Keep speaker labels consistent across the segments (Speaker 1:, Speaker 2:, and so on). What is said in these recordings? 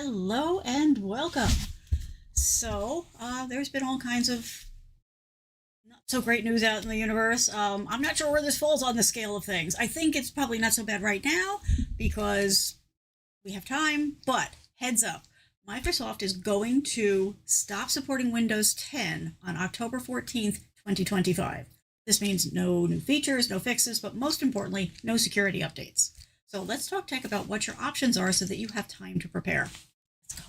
Speaker 1: Hello and welcome. There's been all kinds of not so great news out in the universe. I'm not sure where this falls on the scale of things. I think it's probably not so bad right now because we have time, but heads up, Microsoft is going to stop supporting Windows 10 on October 14th, 2025. This means no new features, no fixes, but most importantly, no security updates. So let's talk tech about what your options are so that you have time to prepare. Let's go.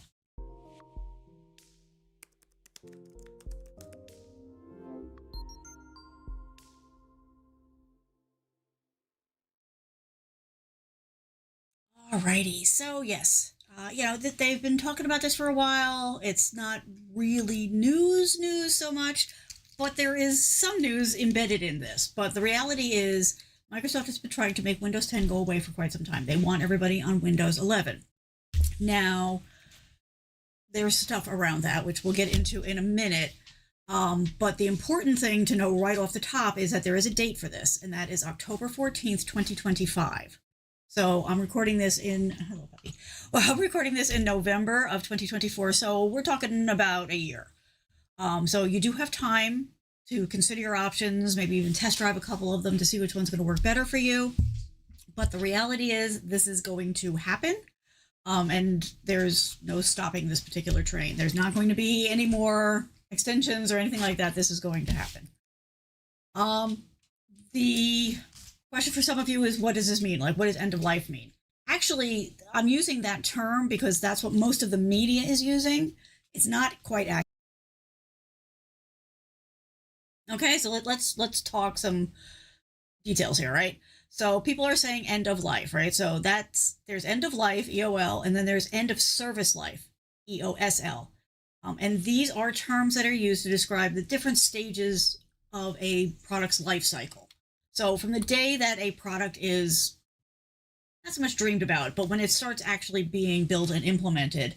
Speaker 1: Alrighty, so yes, that they've been talking about this for a while. It's not really news so much, but there is some news embedded in this. But the reality is Microsoft has been trying to make Windows 10 go away for quite some time. They want everybody on Windows 11. Now, there's stuff around that, which we'll get into in a minute. But the important thing to know right off the top is that there is a date for this, and that is October 14th, 2025. So I'm recording this in, I'm recording this in November of 2024. So we're talking about a year. So you do have time to consider your options, maybe even test drive a couple of them to see which one's going to work better for you. But the reality is this is going to happen. And there's no stopping this particular train. There's not going to be any more extensions or anything like that. This is going to happen. The question for some of you is, what does this mean? Like, what does end of life mean? Actually, I'm using that term because that's what most of the media is using. It's not quite accurate. Okay, so let's talk some details here, right? So people are saying end of life, right? So there's end of life, EOL, and then there's end of service life, EOSL. And these are terms that are used to describe the different stages of a product's life cycle. So from the day that a product is not so much dreamed about, but when it starts actually being built and implemented,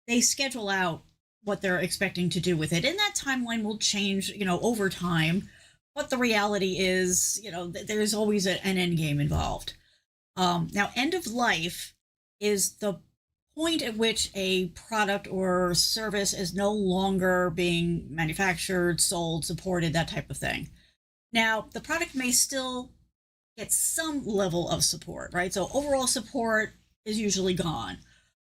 Speaker 1: they schedule out what they're expecting to do with it. And that timeline will change, over time. But the reality is, there's always an end game involved. Now, end of life is the point at which a product or service is no longer being manufactured, sold, supported, that type of thing. Now, the product may still get some level of support, right? So overall support is usually gone.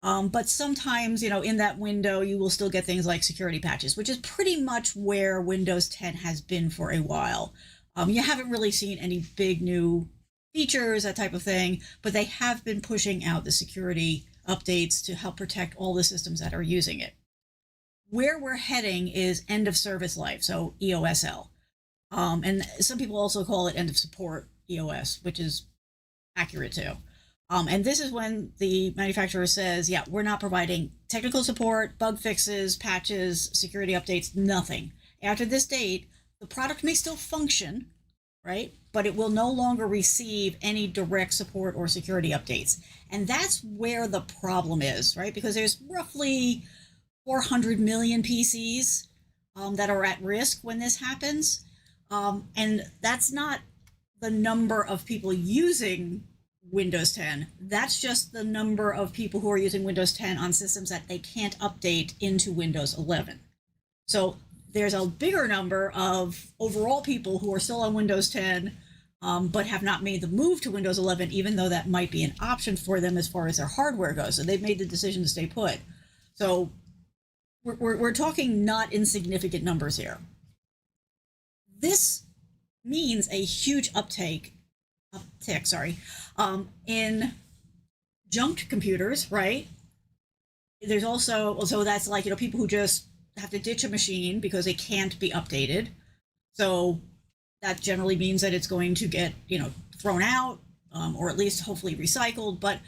Speaker 1: But sometimes, in that window, you will still get things like security patches, which is pretty much where Windows 10 has been for a while. You haven't really seen any big new features, that type of thing, but they have been pushing out the security updates to help protect all the systems that are using it. Where we're heading is end of service life, so EOSL. And some people also call it end of support, EOS, which is accurate too. And this is when the manufacturer says, yeah, we're not providing technical support, bug fixes, patches, security updates, nothing. After this date, the product may still function, right? But it will no longer receive any direct support or security updates. And that's where the problem is, right? Because there's roughly 400 million PCs that are at risk when this happens. And that's not the number of people using Windows 10. That's just the number of people who are using Windows 10 on systems that they can't update into Windows 11. So there's a bigger number of overall people who are still on Windows 10, but have not made the move to Windows 11, even though that might be an option for them as far as their hardware goes. So they've made the decision to stay put. So we're talking not insignificant numbers here. This means a huge uptick, in junked computers, right? There's also, so that's like, people who just have to ditch a machine because it can't be updated. So that generally means that it's going to get, thrown out, or at least hopefully recycled. But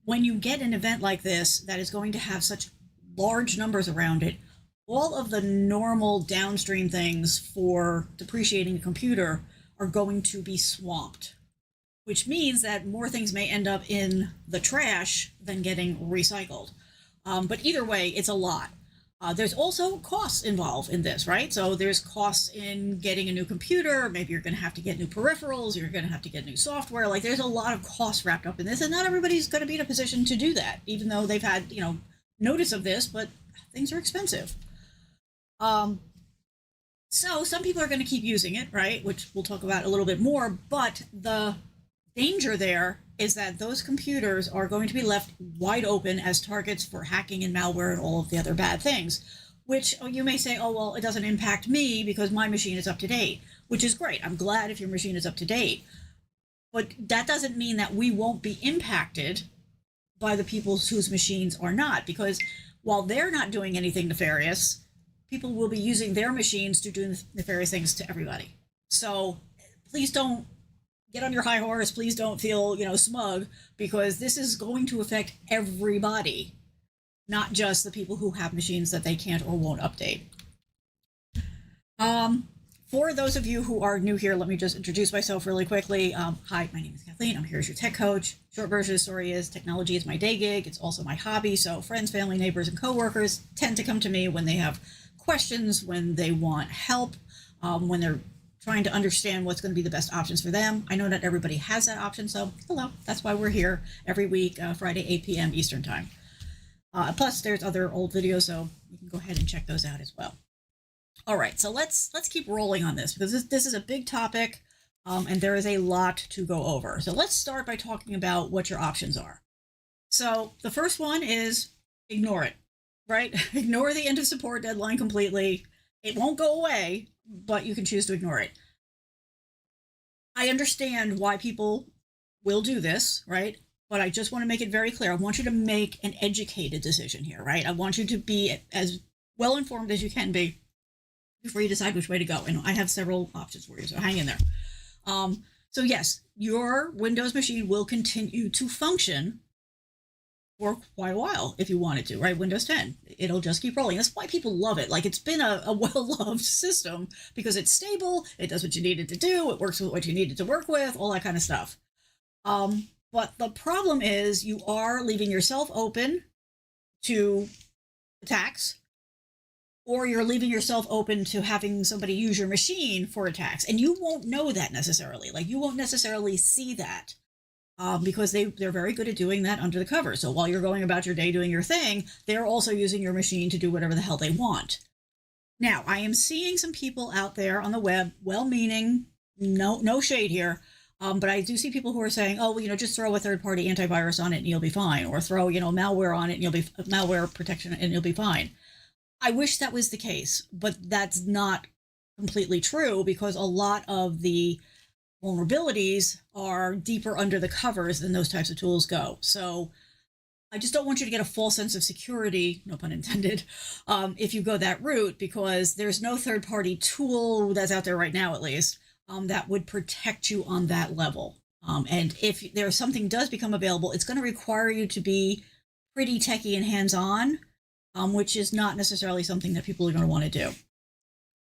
Speaker 1: when you get an event like this that is going to have such large numbers around it, all of the normal downstream things for depreciating a computer are going to be swamped, which means that more things may end up in the trash than getting recycled. But either way, it's a lot. There's also costs involved in this, right? So there's costs in getting a new computer. Maybe you're going to have to get new peripherals. You're going to have to get new software. Like, there's a lot of costs wrapped up in this, and not everybody's going to be in a position to do that, even though they've had, notice of this, but things are expensive. Um, so some people are going to keep using it, right? Which we'll talk about a little bit more. But the danger there is that those computers are going to be left wide open as targets for hacking and malware and all of the other bad things. Which you may say, oh, well, it doesn't impact me because my machine is up to date, which is great. I'm glad if your machine is up to date. But that doesn't mean that we won't be impacted by the people whose machines are not, because while they're not doing anything nefarious, people will be using their machines to do nefarious things to everybody. So please don't get on your high horse. Please don't feel, smug, because this is going to affect everybody, not just the people who have machines that they can't or won't update. For those of you who are new here, let me just introduce myself really quickly. Hi, my name is Kathleen. I'm here as your tech coach. Short version of the story is technology is my day gig. It's also my hobby. So friends, family, neighbors, and coworkers tend to come to me when they have questions, when they want help, when they're trying to understand what's going to be the best options for them. I know not everybody has that option, so hello. That's why we're here every week, Friday, 8 p.m. Eastern Time. Plus, there's other old videos, so you can go ahead and check those out as well. All right, so let's keep rolling on this, because this is a big topic, and there is a lot to go over. So let's start by talking about what your options are. So the first one is ignore it, right? Ignore the end of support deadline completely. It won't go away, but you can choose to ignore it. I understand why people will do this, right? But I just want to make it very clear. I want you to make an educated decision here, right? I want you to be as well informed as you can be before you decide which way to go. And I have several options for you, so hang in there. So yes, your Windows machine will continue to function for quite a while if you want it to, right? Windows 10, it'll just keep rolling. That's why people love it. Like, it's been a well-loved system because it's stable, it does what you need it to do, it works with what you need it to work with, all that kind of stuff. But the problem is you are leaving yourself open to attacks, or you're leaving yourself open to having somebody use your machine for attacks. And you won't know that necessarily. Like, you won't necessarily see that because they're very good at doing that under the cover. So while you're going about your day doing your thing, they're also using your machine to do whatever the hell they want. Now, I am seeing some people out there on the web, well-meaning, no shade here, but I do see people who are saying, oh, well, just throw a third-party antivirus on it and you'll be fine, or throw, malware on it and you'll be malware protection and you'll be fine. I wish that was the case, but that's not completely true, because a lot of the vulnerabilities are deeper under the covers than those types of tools go. So I just don't want you to get a false sense of security, no pun intended, if you go that route, because there's no third-party tool that's out there right now, at least, that would protect you on that level. And if there's something does become available, it's going to require you to be pretty techie and hands-on, which is not necessarily something that people are going to want to do.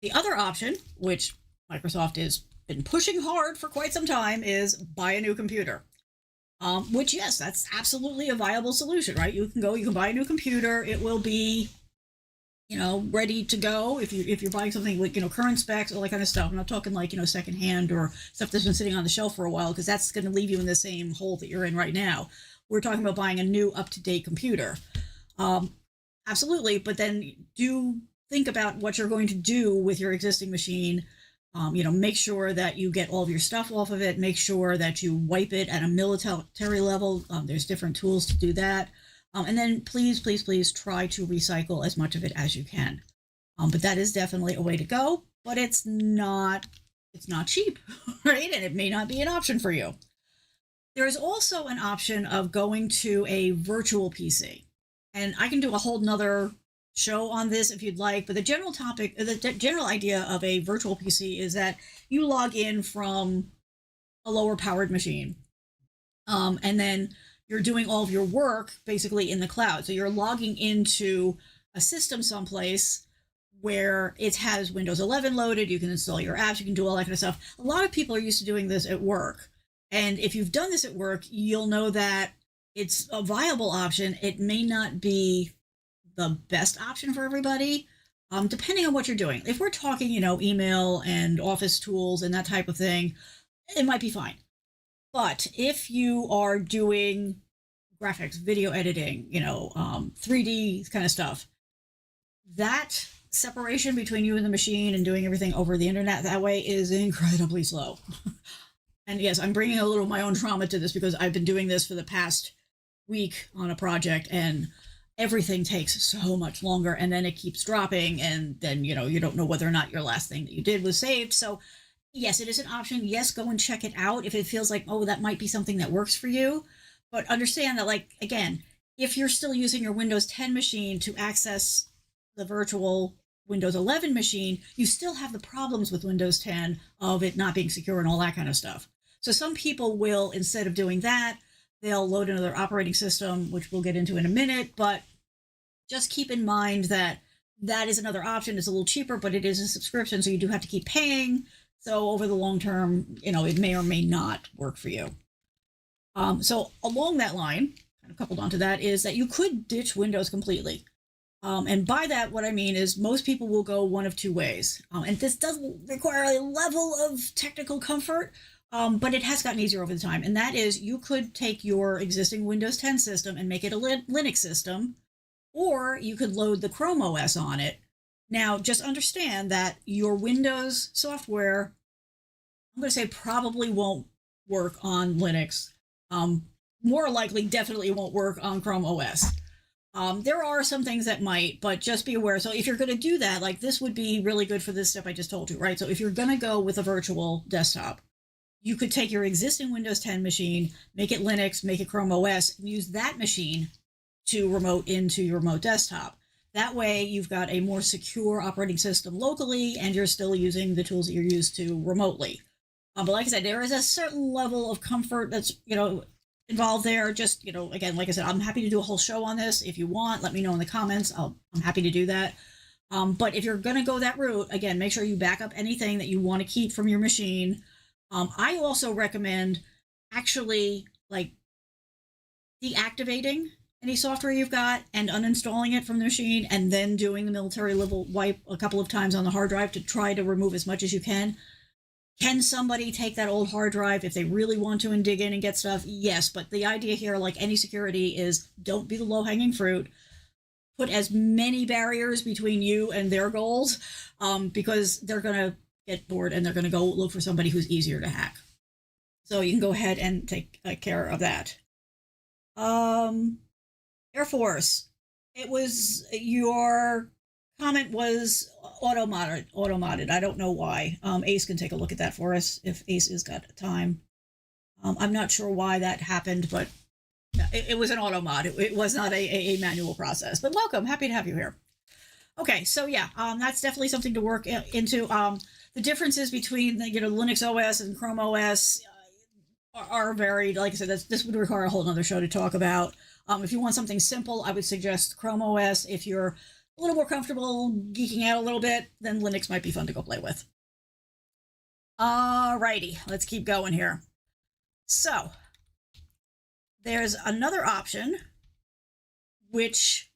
Speaker 1: The other option, which Microsoft has been pushing hard for quite some time, is buy a new computer. Which, yes, that's absolutely a viable solution, right? You can buy a new computer. It will be, ready to go if you're buying something with, current specs, all that kind of stuff. I'm not talking like, secondhand or stuff that's been sitting on the shelf for a while, because that's going to leave you in the same hole that you're in right now. We're talking about buying a new up-to-date computer. Absolutely, but then do think about what you're going to do with your existing machine. Make sure that you get all of your stuff off of it. Make sure that you wipe it at a military level. There's different tools to do that. And then please, please, please try to recycle as much of it as you can. But that is definitely a way to go, but it's not cheap, right? And it may not be an option for you. There is also an option of going to a virtual PC. And I can do a whole nother show on this if you'd like, but the general idea of a virtual PC is that you log in from a lower powered machine. And then you're doing all of your work basically in the cloud. So you're logging into a system someplace where it has Windows 11 loaded. You can install your apps. You can do all that kind of stuff. A lot of people are used to doing this at work. And if you've done this at work, you'll know that it's a viable option. It may not be the best option for everybody, depending on what you're doing. If we're talking, email and office tools and that type of thing, it might be fine. But if you are doing graphics, video editing, 3D kind of stuff. That separation between you and the machine and doing everything over the internet that way is incredibly slow. And yes, I'm bringing a little of my own trauma to this because I've been doing this for the past week on a project, and everything takes so much longer, and then it keeps dropping, and then you don't know whether or not your last thing that you did was saved. So yes, it is an option. Yes, go and check it out if it feels like, oh, that might be something that works for you. But understand that, like, again, if you're still using your Windows 10 machine to access the virtual Windows 11 machine, you still have the problems with Windows 10 of it not being secure and all that kind of stuff. So some people will, instead of doing that, they'll load another operating system, which we'll get into in a minute. But just keep in mind that that is another option. It's a little cheaper, but it is a subscription, so you do have to keep paying. So over the long term, it may or may not work for you. So along that line, kind of coupled onto that, is that you could ditch Windows completely. And by that, what I mean is most people will go one of two ways. And this does require a level of technical comfort, but it has gotten easier over the time. And that is, you could take your existing Windows 10 system and make it a Linux system, or you could load the Chrome OS on it. Now, just understand that your Windows software, I'm going to say, probably won't work on Linux. More likely, definitely won't work on Chrome OS. There are some things that might, but just be aware. So if you're going to do that, like, this would be really good for this step I just told you, right? So if you're going to go with a virtual desktop, you could take your existing Windows 10 machine, make it Linux, make it Chrome OS, and use that machine to remote into your remote desktop. That way, you've got a more secure operating system locally, and you're still using the tools that you're used to remotely. But like I said, there is a certain level of comfort that's, involved there. Just, again, like I said, I'm happy to do a whole show on this. If you want, let me know in the comments. I'm happy to do that. But if you're going to go that route, again, make sure you back up anything that you want to keep from your machine. I also recommend actually, like, deactivating any software you've got and uninstalling it from the machine, and then doing the military level wipe a couple of times on the hard drive to try to remove as much as you can. Can somebody take that old hard drive if they really want to and dig in and get stuff? Yes, but the idea here, like any security, is don't be the low-hanging fruit. Put as many barriers between you and their goals, because they're going to get bored and they're going to go look for somebody who's easier to hack. So you can go ahead and take care of that. Air Force. It was your comment was automodded. I don't know why. Ace can take a look at that for us if Ace has got time. I'm not sure why that happened, but it was an automod. It was not a manual process. But welcome. Happy to have you here. Okay, so yeah, that's definitely something to work into. The differences between the Linux OS and Chrome OS are varied. Like I said, this would require a whole other show to talk about. If you want something simple, I would suggest Chrome OS. If you're a little more comfortable geeking out a little bit, then Linux might be fun to go play with. Alrighty, let's keep going here. So, there's another option which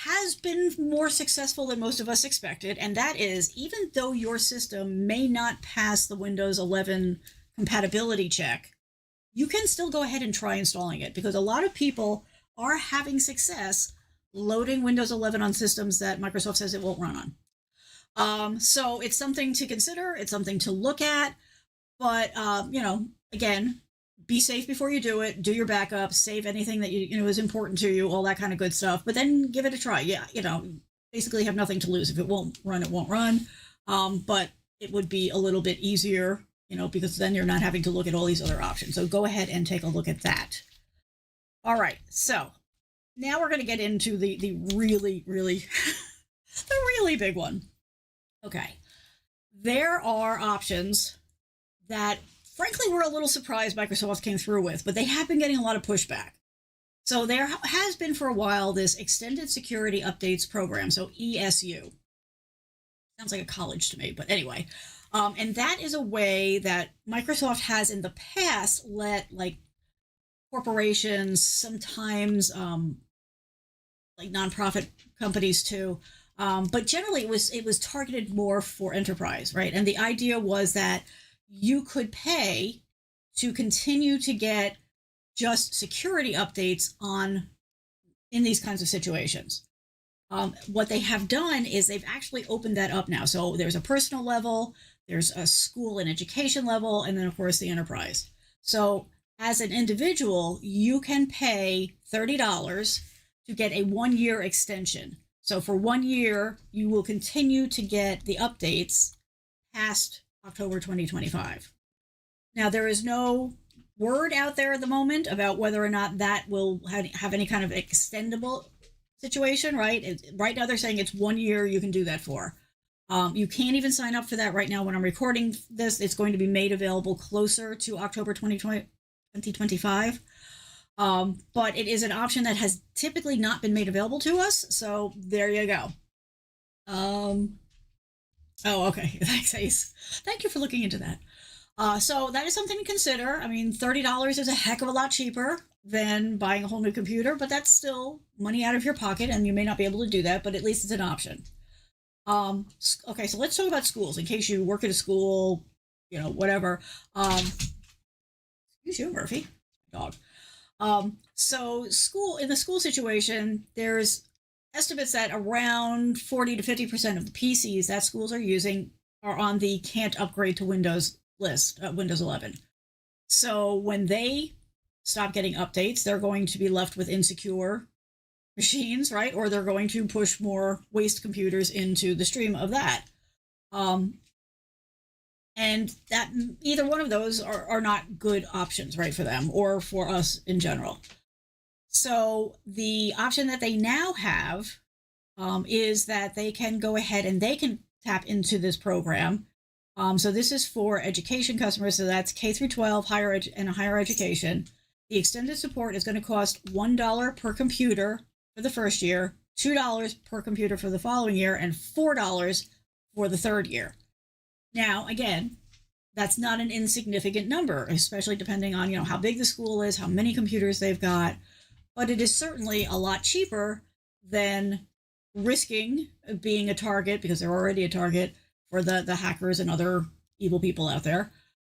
Speaker 1: has been more successful than most of us expected, and that is, even though your system may not pass the Windows 11 compatibility check, you can still go ahead and try installing it, because a lot of people are having success loading Windows 11 on systems that Microsoft says it won't run on. So it's something to consider. It's something to look at. But, again, be safe before you do it. Do your backup. Save anything that is important to you, all that kind of good stuff. But then give it a try. Yeah, basically have nothing to lose. If it won't run, it won't run. But it would be a little bit easier, because then you're not having to look at all these other options. So go ahead and take a look at that. All right, so now we're going to get into the really, really, the really big one. Okay, there are options that, frankly, we're a little surprised Microsoft came through with, but they have been getting a lot of pushback. So there has been for a while this Extended Security Updates Program, so ESU. Sounds like a college to me, but anyway. And that is a way that Microsoft has in the past let, like, corporations, sometimes like nonprofit companies too, but generally it was targeted more for enterprise, right? And the idea was that you could pay to continue to get just security updates in these kinds of situations. What they have done is they've actually opened that up now. So there's a personal level, there's a school and education level, and then of course the enterprise. So as an individual, you can pay $30 to get a 1-year extension. So for 1 year, you will continue to get the updates past October 2025. Now, there is no word out there at the moment about whether or not that will have any kind of extendable situation, right? Right now, they're saying it's 1 year you can do that for. You can't even sign up for that right now when I'm recording this. It's going to be made available closer to October 2025. But it is an option that has typically not been made available to us. So there you go. Oh, okay. Thanks, Ace. Thank you for looking into that. So that is something to consider. I mean, $30 is a heck of a lot cheaper than buying a whole new computer, but that's still money out of your pocket, and you may not be able to do that, but at least it's an option. Okay, so let's talk about schools in case you work at a school, whatever. Excuse you, Murphy. Dog. So in the school situation, there's estimates that around 40 to 50% of the PCs that schools are using are on the can't upgrade to Windows list, Windows 11. So when they stop getting updates, they're going to be left with insecure machines, right? Or they're going to push more waste computers into the stream of that. And that either one of those are not good options, right, for them or for us in general. So the option that they now have is that they can go ahead and they can tap into this program. So this is for education customers. So that's K through 12, higher education. The extended support is going to cost $1 per computer for the first year, $2 per computer for the following year, and $4 for the third year. Now, again, that's not an insignificant number, especially depending on, how big the school is, how many computers they've got. But it is certainly a lot cheaper than risking being a target, because they're already a target, for the hackers and other evil people out there.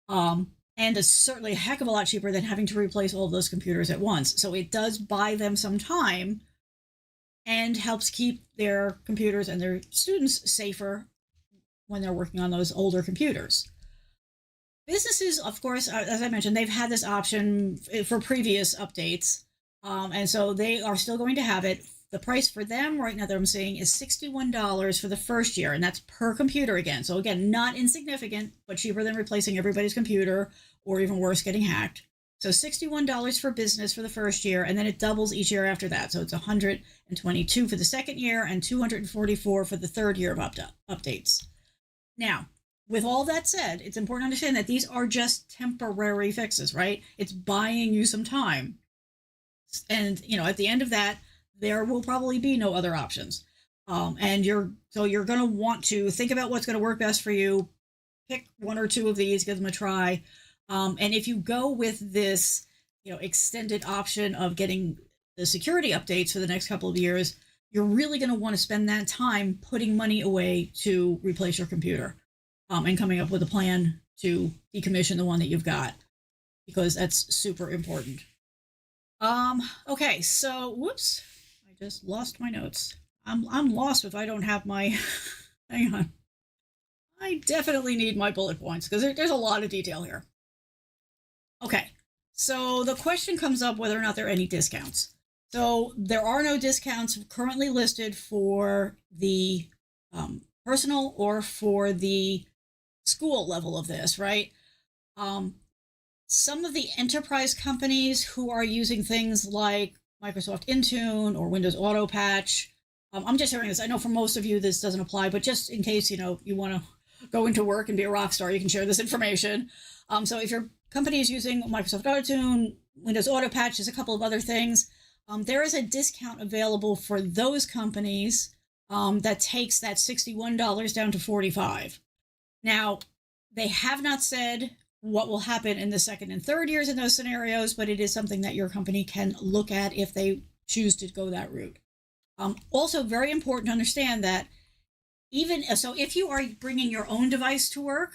Speaker 1: And it's certainly a heck of a lot cheaper than having to replace all of those computers at once. So it does buy them some time and helps keep their computers and their students safer when they're working on those older computers. Businesses, of course, as I mentioned, they've had this option for previous updates. And so they are still going to have it. The price for them right now that I'm seeing is $61 for the first year, and that's per computer again. So again, not insignificant, but cheaper than replacing everybody's computer, or even worse, getting hacked. So $61 for business for the first year, and then it doubles each year after that. So it's $122 for the second year and $244 for the third year of updates. Now, with all that said, it's important to understand that these are just temporary fixes, right? It's buying you some time. And, at the end of that, there will probably be no other options. And you're going to want to think about what's going to work best for you. Pick one or two of these, give them a try. And if you go with this, extended option of getting the security updates for the next couple of years, you're really going to want to spend that time putting money away to replace your computer, and coming up with a plan to decommission the one that you've got, because that's super important. Okay, so whoops, I just lost my notes. I'm lost if I don't have my hang on. I definitely need my bullet points, because there's a lot of detail here. Okay, so the question comes up whether or not there are any discounts. So there are no discounts currently listed for the personal or for the school level of this, right? Some of the enterprise companies who are using things like Microsoft Intune or Windows Auto Patch, I'm just sharing this. I know for most of you this doesn't apply, but just in case, you want to go into work and be a rock star, you can share this information. So if your company is using Microsoft Intune, Windows Auto Patch, there's a couple of other things, there is a discount available for those companies that takes that $61 down to $45. Now, they have not said what will happen in the second and third years in those scenarios, but it is something that your company can look at if they choose to go that route. Also, very important to understand that if you are bringing your own device to work,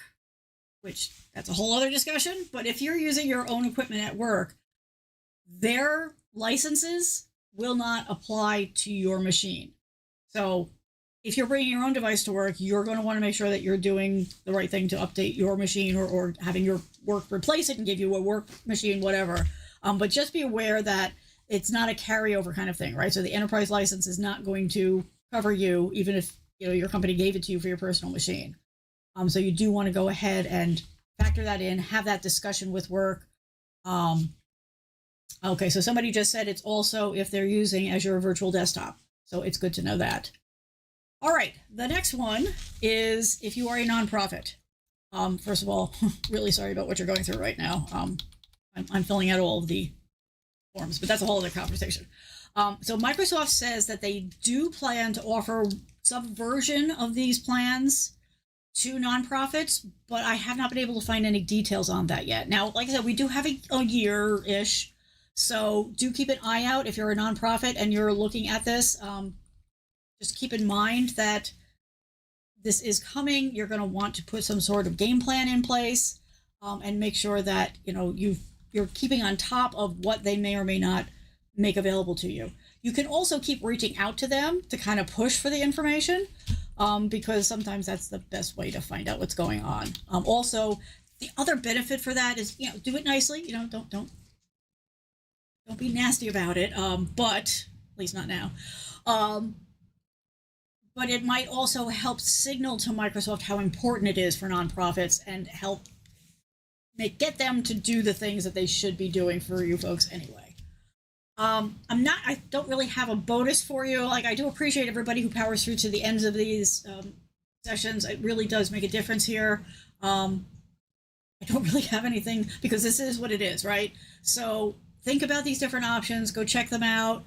Speaker 1: which that's a whole other discussion, but if you're using your own equipment at work, their licenses will not apply to your machine. So if you're bringing your own device to work, you're going to want to make sure that you're doing the right thing to update your machine, or having your work replace it and give you a work machine, whatever. But just be aware that it's not a carryover kind of thing, right? So the enterprise license is not going to cover you, even if your company gave it to you for your personal machine. So you do want to go ahead and factor that in, have that discussion with work. Okay, so somebody just said it's also if they're using Azure Virtual Desktop. So it's good to know that. All right, the next one is if you are a nonprofit. First of all, really sorry about what you're going through right now. I'm filling out all of the forms, but that's a whole other conversation. So Microsoft says that they do plan to offer some version of these plans to nonprofits, but I have not been able to find any details on that yet. Now, like I said, we do have a year-ish, so do keep an eye out if you're a nonprofit and you're looking at this. Just keep in mind that this is coming. You're going to want to put some sort of game plan in place, and make sure that you're keeping on top of what they may or may not make available to you. You can also keep reaching out to them to kind of push for the information, because sometimes that's the best way to find out what's going on. Also, the other benefit for that is, do it nicely. Don't be nasty about it. But at least not now. But it might also help signal to Microsoft how important it is for nonprofits, and help get them to do the things that they should be doing for you folks anyway. I don't really have a bonus for you. Like, I do appreciate everybody who powers through to the ends of these sessions. It really does make a difference here. I don't really have anything, because this is what it is, right? So think about these different options, go check them out,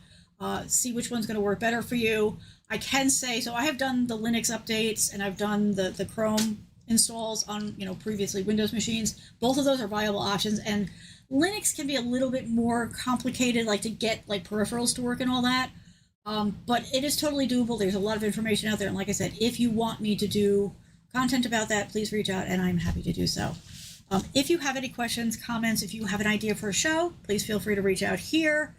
Speaker 1: see which one's going to work better for you. I can say, so I have done the Linux updates, and I've done the Chrome installs on previously Windows machines. Both of those are viable options, and Linux can be a little bit more complicated, like to get peripherals to work and all that. But it is totally doable. There's a lot of information out there, and like I said, if you want me to do content about that, please reach out, and I'm happy to do so. If you have any questions, comments, if you have an idea for a show, please feel free to reach out here.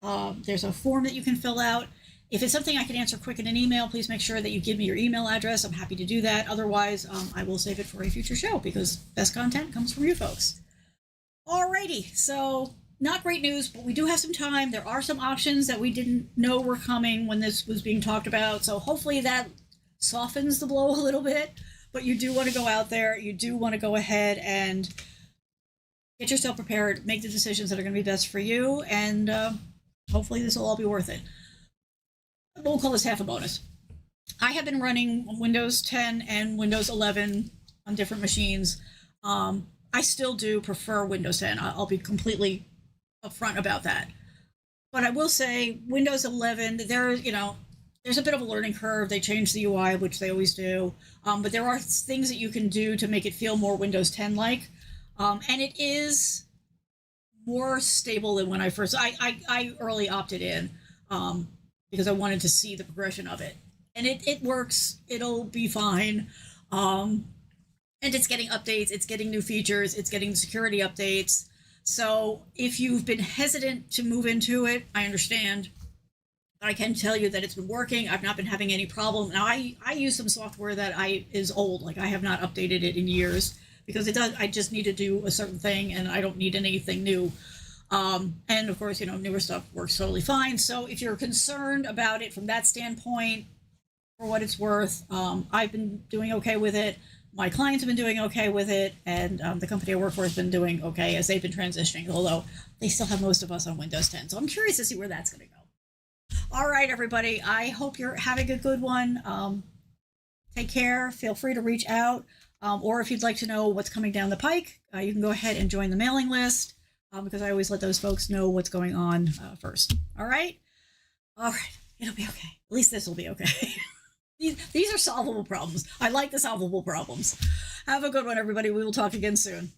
Speaker 1: There's a form that you can fill out. If it's something I can answer quick in an email, please make sure that you give me your email address. I'm happy to do that. Otherwise, I will save it for a future show, because best content comes from you folks. Alrighty, so not great news, but we do have some time. There are some options that we didn't know were coming when this was being talked about. So hopefully that softens the blow a little bit. But you do want to go out there. You do want to go ahead and get yourself prepared, make the decisions that are going to be best for you, and hopefully this will all be worth it. We'll call this half a bonus. I have been running Windows 10 and Windows 11 on different machines. I still do prefer Windows 10. I'll be completely upfront about that. But I will say Windows 11, there's a bit of a learning curve. They changed the UI, which they always do. But there are things that you can do to make it feel more Windows 10-like. And it is more stable than when I first... I early opted in because I wanted to see the progression of it. And it works. It'll be fine. And it's getting updates. It's getting new features. It's getting security updates. So if you've been hesitant to move into it, I understand. I can tell you that it's been working. I've not been having any problem. Now, I use some software that is old. Like, I have not updated it in years because I just need to do a certain thing, and I don't need anything new. And of course, newer stuff works totally fine. So if you're concerned about it from that standpoint, for what it's worth, I've been doing okay with it. My clients have been doing okay with it, and the company I work for has been doing okay as they've been transitioning, although they still have most of us on Windows 10. So I'm curious to see where that's going to go. All right, everybody. I hope you're having a good one. Take care. Feel free to reach out. Or if you'd like to know what's coming down the pike, you can go ahead and join the mailing list because I always let those folks know what's going on first. All right? All right. It'll be okay. At least this will be okay. These are solvable problems. I like the solvable problems. Have a good one, everybody. We will talk again soon.